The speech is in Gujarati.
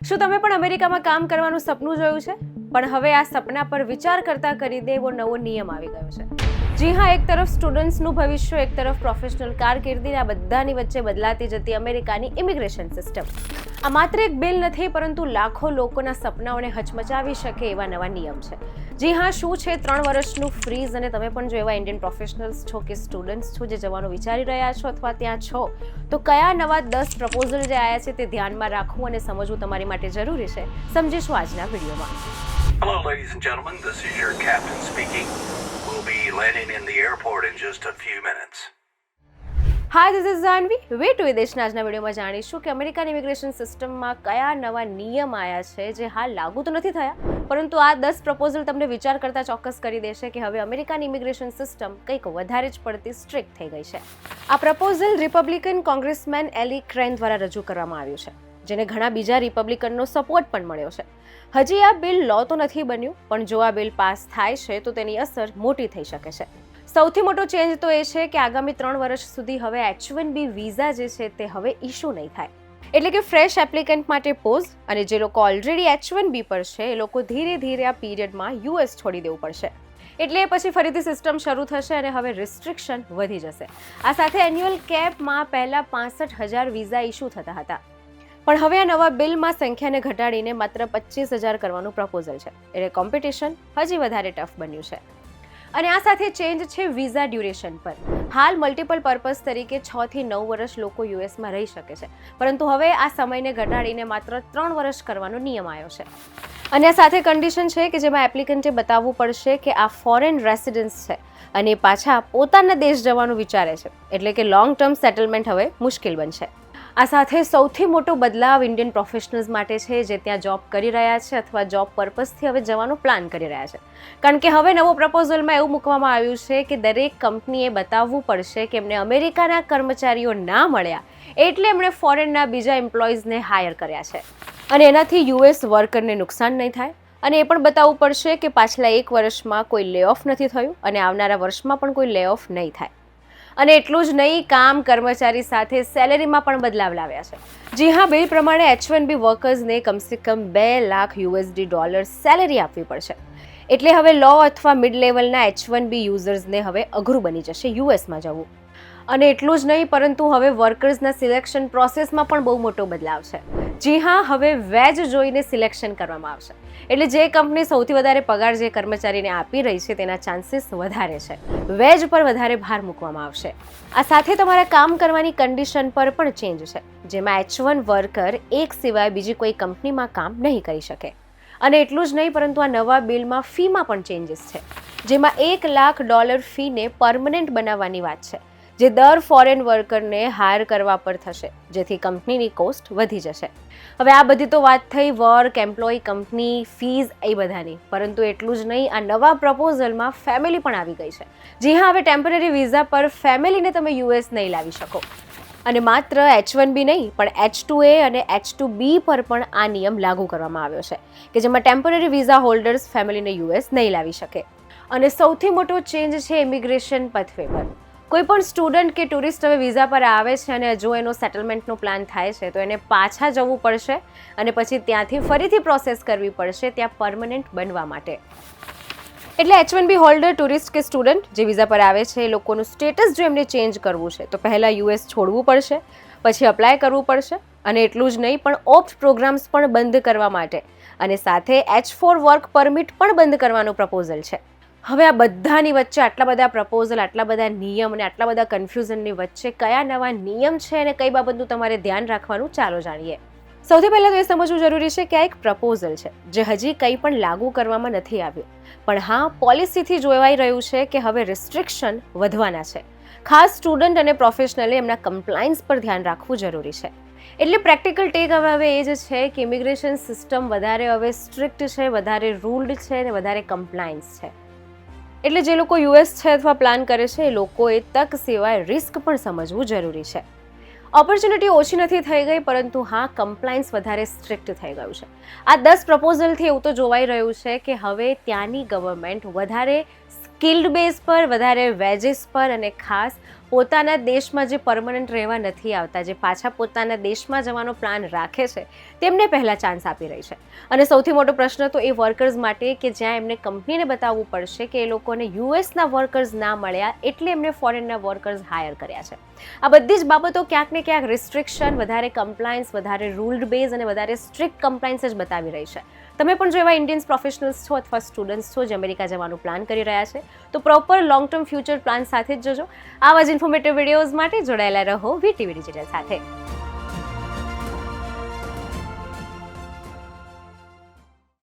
શું તમે પણ અમેરિકામાં કામ કરવાનું સપનું જોયું છે? પણ હવે આ સપના પર વિચાર કરતા કરી દે એવો નવો નિયમ આવી ગયો છે. જી હા, એક તરફ સ્ટુડન્ટ્સનું ભવિષ્ય, એક તરફ પ્રોફેશનલ કારકિર્દી, આ બધાની વચ્ચે બદલાતી જતી અમેરિકાની ઇમિગ્રેશન સિસ્ટમ. આ માત્ર એક બિલ નથી, પરંતુ લાખો લોકોના સપનાઓને હચમચાવી શકે એવા નવા નિયમ છે. જી હા, શું છે 3 વર્ષનું ફ્રીઝ? અને તમે પણ જો એવા ઇન્ડિયન પ્રોફેશનલ્સ છો કે સ્ટુડન્ટ્સ છો જે જવાનું વિચારી રહ્યા છો અથવા ત્યાં છો, તો કયા નવા 10 પ્રપોઝલ જે આવ્યા છે તે ધ્યાનમાં રાખવું અને સમજવું તમારી માટે જરૂરી છે. સમજીશું આજના વિડીયોમાં. Hello, ladies and gentlemen. This is your captain speaking. We'll be landing in the airport in just a few minutes. Hi, this is Janvi. વે ટુ વિદેશના આજના વિડીયોમાં જાણીશું કે અમેરિકન ઇમિગ્રેશન સિસ્ટમમાં કયા નવા નિયમ આવ્યા છે જે હાલ લાગુ તો નથી થયા, પરંતુ આ 10 પ્રપોઝલ તમને વિચાર કરતા ચોક્કસ કરી દેશે કે હવે અમેરિકન ઇમિગ્રેશન સિસ્ટમ કંઈક વધારે જ પડતી સ્ટ્રિક્ટ થઈ ગઈ છે. આ પ્રપોઝલ રિપબ્લિકન કોંગ્રેસમેન એલી ક્રેન દ્વારા રજૂ કરવામાં આવ્યું છે, જેને ઘણા બીજા રિપબ્લિકનનો સપોર્ટ પણ મળ્યો છે. હજી આ બિલ લો તો નથી બન્યું, પણ જો આ બિલ પાસ થાય છે તો તેની અસર મોટી થઈ શકે છે. સૌથી મોટો ચેન્જ તો એ છે કે આગામી 3 વર્ષ સુધી હવે H-1B વિઝા જે છે તે હવે ઇશ્યુ નહીં થાય. એટલે કે ફ્રેશ એપ્લિકન્ટ માટે પોઝ, અને જે લોકો ઓલરેડી H-1B પર છે એ લોકો ધીરે ધીરે આ પીરિયડમાં US છોડી દેવું પડશે. એટલે પછી ફરીથી સિસ્ટમ શરૂ થશે અને હવે રિસ્ટ્રિક્શન વધી જશે. આ સાથે એન્યુઅલ કેપમાં પહેલા 65,000 વિઝા ઇશ્યુ થતા હતા, પણ હવે આ નવા બિલમાં સંખ્યાને ઘટાડીને માત્ર 25,000 કરવાનું પ્રપોઝલ છે. એટલે કોમ્પિટિશન હજી વધારે ટફ બન્યું છે. અને આ સાથે ચેન્જ છે વિઝા ડ્યુરેશન પર. હાલ મલ્ટિપલ પર્પઝ તરીકે 6 થી 9 વર્ષ લોકો યુએસમાં રહી શકે છે, પરંતુ હવે આ સમયને ઘટાડીને માત્ર 3 વર્ષ કરવાનો નિયમ આવ્યો છે. અને આ સાથે કન્ડિશન છે કે જેમાં એપ્લિકન્ટે બતાવવું પડશે કે આ ફોરેન રેસિડન્સ છે અને પાછા પોતાના દેશ જવાનું વિચારે છે. એટલે કે લોંગ ટર્મ સેટલમેન્ટ હવે મુશ્કેલ બનશે. આ સાથે સૌથી મોટો બદલાવ ઇન્ડિયન પ્રોફેશનલ્સ માટે છે જે ત્યાં જોબ કરી રહ્યા છે અથવા જોબ પર્પઝથી હવે જવાનો પ્લાન કરી રહ્યા છે. કારણ કે હવે નવો પ્રપોઝલમાં એવું મૂકવામાં આવ્યું છે કે દરેક કંપનીએ બતાવવું પડશે કે એમને અમેરિકાના કર્મચારીઓ ના મળ્યા એટલે એમણે ફોરેનના બીજા એમ્પ્લોઈઝને હાયર કર્યા છે, અને એનાથી યુએસ વર્કરને નુકસાન નહીં થાય. અને એ પણ બતાવવું પડશે કે પાછલા 1 વર્ષમાં કોઈ લે ઓફ નથી થયું અને આવનારા વર્ષમાં પણ કોઈ લે ઓફ નહીં થાય. અને એટલું જ નહીં, કામ કર્મચારી સાથે સેલેરીમાં પણ બદલાવ લાવ્યા છે. જી હા, બિલ પ્રમાણે H-1B વર્કર્સને કમસે કમ $2 લાખ સેલેરી આપવી પડશે. એટલે હવે લો અથવા મિડ લેવલના H-1B યુઝર્સને હવે અઘરું બની જશે યુએસમાં જવું. અને એટલું જ નહીં, પરંતુ હવે વર્કર્સના સિલેક્શન પ્રોસેસમાં પણ બહુ મોટો બદલાવ છે. જી હા, હવે વેજ જોઈને સિલેક્શન કરવામાં આવશે. એટલે જે કંપની સૌથી વધારે પગાર જે કર્મચારીને આપી રહી છે તેના ચાન્સીસ વધારે છે. વેજ પર વધારે ભાર મૂકવામાં આવશે. આ સાથે તમારા કામ કરવાની કન્ડિશન પર પણ ચેન્જ છે, જેમાં H-1 વર્કર એક સિવાય બીજી કોઈ કંપનીમાં કામ નહીં કરી શકે. અને એટલું જ નહીં, પરંતુ આ નવા બિલમાં ફીમાં પણ ચેન્જીસ છે, જેમાં $1 લાખ ફીને પરમનન્ટ બનાવવાની વાત છે, જે દર ફોરેન વર્કરને હાયર કરવા પર થશે, જેથી કંપનીની કોસ્ટ વધી જશે. હવે આ બધી તો વાત થઈ વર્ક, એમ્પ્લોય, કંપની, ફીઝ એ બધાની, પરંતુ એટલું જ નહીં, આ નવા પ્રપોઝલમાં ફેમિલી પણ આવી ગઈ છે. જી હા, હવે ટેમ્પરરી વિઝા પર ફેમિલીને તમે યુએસ નહીં લાવી શકો. અને માત્ર H-1B નહીં, પણ H-2A અને H-2B પર પણ આ નિયમ લાગુ કરવામાં આવ્યો છે, કે જેમાં ટેમ્પરરી વિઝા હોલ્ડર્સ ફેમિલીને યુએસ નહીં લાવી શકે. અને સૌથી મોટો ચેન્જ છે ઇમિગ્રેશન પથવે પર. કોઈ પણ સ્ટુડન્ટ કે ટુરિસ્ટ હવે વિઝા પર આવે છે અને જો એનો સેટલમેન્ટનો પ્લાન થાય છે તો એને પાછા જવું પડશે અને પછી ત્યાંથી ફરીથી પ્રોસેસ કરવી પડશે ત્યાં પરમનન્ટ બનવા માટે. એટલે H-1B હોલ્ડર, ટુરિસ્ટ કે સ્ટુડન્ટ જે વિઝા પર આવે છે એ લોકોનું સ્ટેટસ જો એમને ચેન્જ કરવું છે તો પહેલાં યુએસ છોડવું પડશે, પછી અપ્લાય કરવું પડશે. અને એટલું જ નહીં, પણ ઓપ્ટ પ્રોગ્રામ્સ પણ બંધ કરવા માટે અને સાથે H-4 વર્ક પરમિટ પણ બંધ કરવાનું પ્રપોઝલ છે. હવે આ બધાની વચ્ચે આટલા બધા પ્રપોઝલ, આટલા બધા નિયમ અને આટલા બધા કન્ફ્યુઝનની વચ્ચે કયા નવા નિયમ છે અને કઈ બાબતનું તમારે ધ્યાન રાખવાનું, ચાલો જાણીએ. સૌથી પહેલાં તો એ સમજવું જરૂરી છે કે આ એક પ્રપોઝલ છે જે હજી કંઈ પણ લાગુ કરવામાં નથી આવ્યું, પણ હા, પોલિસીથી જોવાઈ રહ્યું છે કે હવે રિસ્ટ્રિક્શન વધવાના છે. ખાસ સ્ટુડન્ટ અને પ્રોફેશનલે એમના કમ્પ્લાયન્સ પર ધ્યાન રાખવું જરૂરી છે. એટલે પ્રેક્ટિકલ ટેક હવે એ જ છે કે ઇમિગ્રેશન સિસ્ટમ વધારે હવે સ્ટ્રિક્ટ છે, વધારે રૂલ્ડ છે અને વધારે કમ્પ્લાયન્સ છે. એટલે જે લોકો યુએસ છે અથવા પ્લાન કરે છે એ લોકોએ તક સિવાય રિસ્ક પણ સમજવું જરૂરી છે. ઓપોર્ચ્યુનિટી ઓછી નથી થઈ ગઈ, પરંતુ હા, કમ્પ્લાયન્સ વધારે સ્ટ્રિક્ટ થઈ ગયું છે. આ 10 પ્રપોઝલથી એવું તો જોવાઈ રહ્યું છે કે હવે ત્યાંની ગવર્મેન્ટ વધારે સ્કિલ્ડ બેઝ પર, વધારે વેજીસ પર અને ખાસ પોતાના દેશમાં જે પરમનન્ટ રહેવા નથી આવતા, જે પાછા પોતાના દેશમાં જવાનો પ્લાન રાખે છે, તેમને પહેલાં ચાન્સ આપી રહી છે. અને સૌથી મોટો પ્રશ્ન તો એ વર્કર્સ માટે કે જ્યાં એમને કંપનીને બતાવવું પડશે કે એ લોકોને યુએસના વર્કર્સ ના મળ્યા એટલે એમને ફોરેનના વર્કર્સ હાયર કર્યા છે. આ બધી જ બાબતો ક્યાંક ને ક્યાંક રિસ્ટ્રિક્શન, વધારે કમ્પ્લાયન્સ, વધારે રૂલ્ડ બેઝ અને વધારે સ્ટ્રિક્ટ કમ્પ્લાયન્સ જ બતાવી રહી છે. તમે પણ જો એવા ઇન્ડિયન્સ પ્રોફેશનલ્સ છો અથવા સ્ટુડન્ટ્સ છો જે અમેરિકા જવાનું પ્લાન કરી રહ્યા છે, તો proper long term future plan સાથે જ જજો. આવા જ ઇન્ફોર્મેટિવ વિડીયોઝ માટે જોડાયેલા રહો વીટીવી ડિજિટલ સાથે.